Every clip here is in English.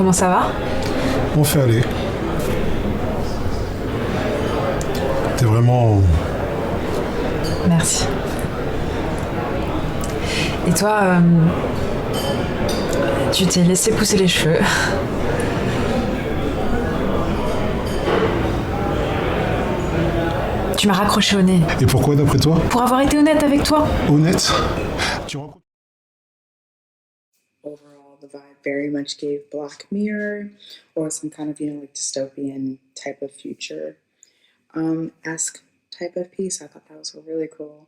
comment ça va? On fait aller. T'es vraiment... Merci. Et toi, tu t'es laissé pousser les cheveux. Tu m'as raccroché au nez. Et pourquoi d'après toi? Pour avoir été honnête avec toi. Honnête? Tu rencontres... Overall, the vibe very much gave Black Mirror or some kind of, like dystopian type of future esque type of piece. I thought that was really cool.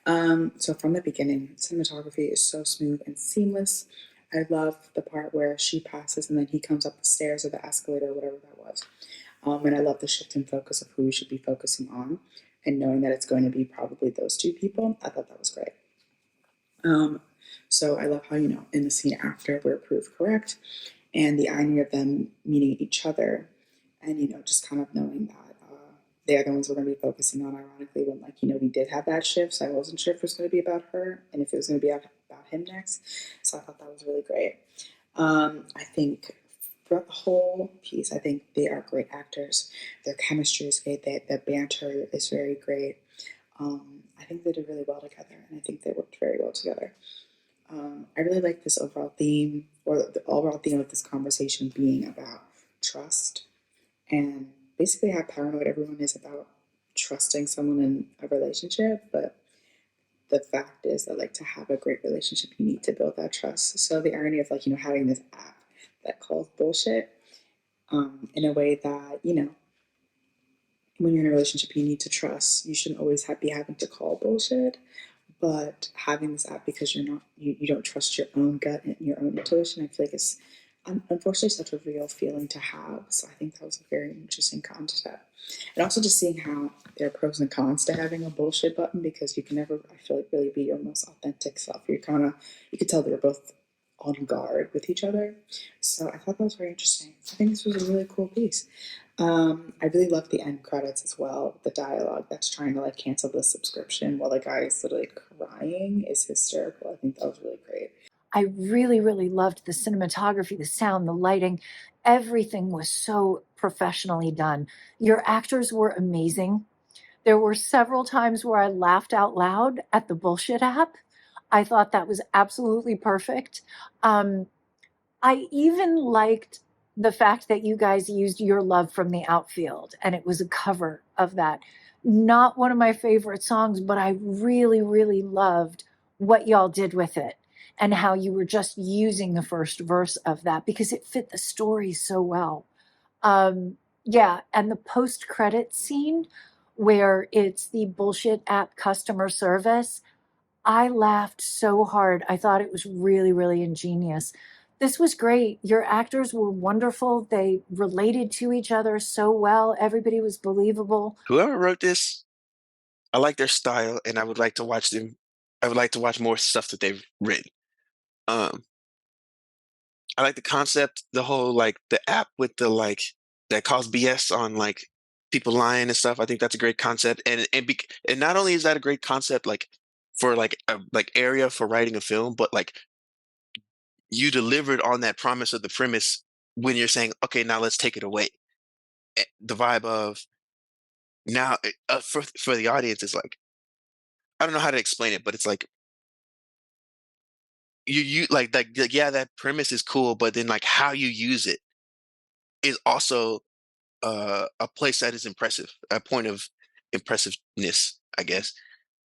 So from the beginning, cinematography is so smooth and seamless. I love the part where she passes and then he comes up the stairs or the escalator or whatever that was. And I love the shift in focus of who we should be focusing on and knowing that it's going to be probably those two people. I thought that was great. So I love how, in the scene after we're proved correct and the irony of them meeting each other and, just kind of knowing that they're the ones we're going to be focusing on, ironically, when, we did have that shift. So I wasn't sure if it was going to be about her and if it was going to be about him next. So I thought that was really great. I think throughout the whole piece, I think they are great actors. Their chemistry is great. Their banter is very great. I think they did really well together, and I think they worked very well together. I really like this overall theme, or the overall theme of this conversation being about trust and basically how paranoid everyone is about trusting someone in a relationship. But the fact is that, to have a great relationship, you need to build that trust. So the irony of, having this app that calls bullshit in a way that, when you're in a relationship, you need to trust. You shouldn't always be having to call bullshit. But having this app because you don't trust your own gut and your own intuition, I feel like it's unfortunately such a real feeling to have. So I think that was a very interesting concept. And also just seeing how there are pros and cons to having a bullshit button, because you can never, I feel like, really be your most authentic self. You could tell they were both on guard with each other. So I thought that was very interesting. I think this was a really cool piece. I really loved the end credits as well. The dialogue that's trying to cancel the subscription while the guy is literally crying is hysterical. I think that was really great. I really, really loved the cinematography, the sound, the lighting. Everything was so professionally done. Your actors were amazing. There were several times where I laughed out loud at the bullshit app. I thought that was absolutely perfect. I even liked the fact that you guys used Your Love from the Outfield, and it was a cover of that. Not one of my favorite songs, but I really, really loved what y'all did with it and how you were just using the first verse of that because it fit the story so well. Yeah, and the post-credit scene where it's the bullshit app customer service, I laughed so hard. I thought it was really, really ingenious. This was great. Your actors were wonderful. They related to each other so well. Everybody was believable. Whoever wrote this, I like their style, and I would like to watch them. I would like to watch more stuff that they've written. I like the concept, the whole the app with the that calls BS on people lying and stuff. I think that's a great concept, and not only is that a great concept for a area for writing a film, but you delivered on that promise of the premise when you're saying, okay, now let's take it away. The vibe of now for the audience is I don't know how to explain it, but it's you yeah, that premise is cool, but then how you use it is also a place that is impressive, a point of impressiveness, I guess.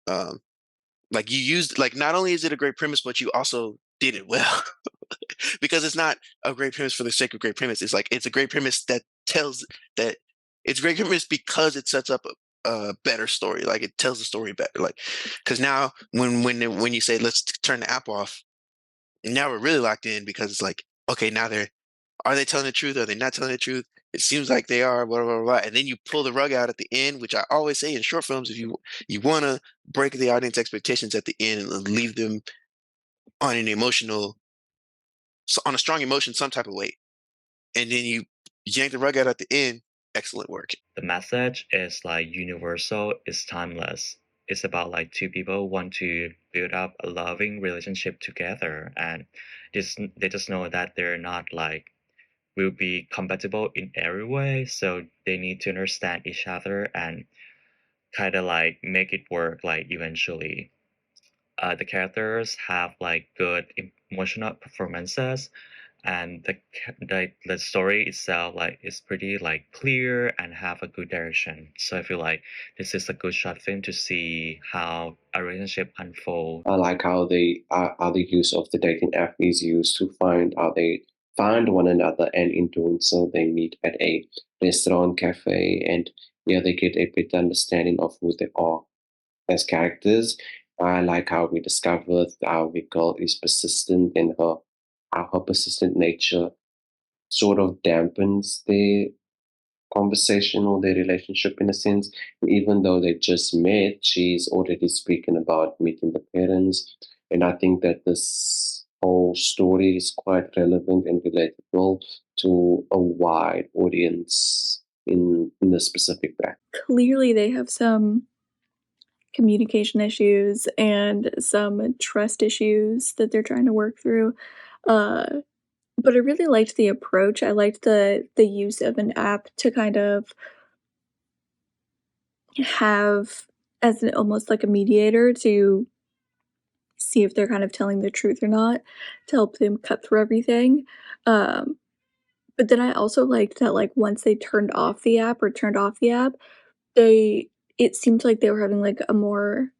You used not only is it a great premise, but you also did it well. Because it's not a great premise for the sake of great premise. It's it's a great premise that tells that it's a great premise because it sets up a better story. It tells the story better. Because now when you say let's turn the app off, now we're really locked in because it's okay, now are they telling the truth? Are they not telling the truth? It seems like they are, blah, blah, blah. And then you pull the rug out at the end, which I always say in short films, if you want to break the audience expectations at the end and leave them on an on a strong emotion, some type of way. And then you yank the rug out at the end. Excellent work. The message is universal, it's timeless. It's about two people want to build up a loving relationship together, and they just know that they're not will be compatible in every way, so they need to understand each other and kind of like make it work like eventually. The characters have like good emotional performances, and the story itself like is pretty like clear and have a good direction. So I feel like this is a good short film to see how a relationship unfolds. I like how the use of the dating app is used to find how they find one another, and in doing so, they meet at a restaurant, cafe, and yeah, they get a better understanding of who they are as characters. I like how we discover how the girl is persistent, and how her persistent nature sort of dampens their conversation or their relationship in a sense. And even though they just met, she's already speaking about meeting the parents. And I think that this whole story is quite relevant and relatable to a wide audience in the specific way. Clearly, they have some communication issues and some trust issues that they're trying to work through. Uh, but I really liked the approach. I liked the use of an app to kind of have as an almost like a mediator to see if they're kind of telling the truth or not, to help them cut through everything. Um, but then I also liked that, like, once they turned off the app or turned off the app, they it seemed like they were having, like, a more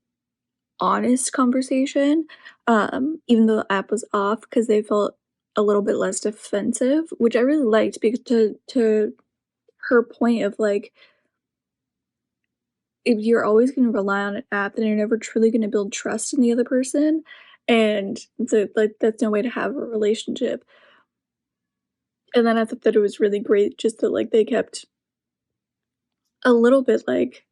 honest conversation, even though the app was off, because they felt a little bit less defensive, which I really liked because to her point of, like, if you're always gonna rely on an app, then you're never truly gonna build trust in the other person, and that's no way to have a relationship. And then I thought that it was really great just that, like, they kept a little bit, like,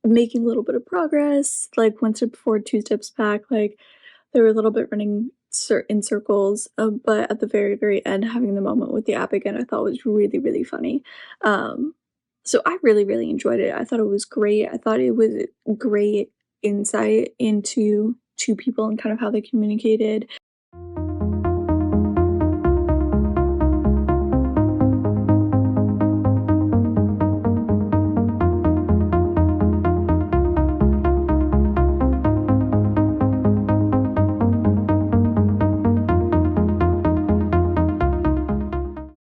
making a little bit of progress, like, 1 step forward, 2 steps back, like, they were a little bit running in circles, but at the very, very end, having the moment with the app again, I thought was really, really funny. Um, so I really, really enjoyed it. I thought it was great. I thought it was great insight into 2 people and kind of how they communicated.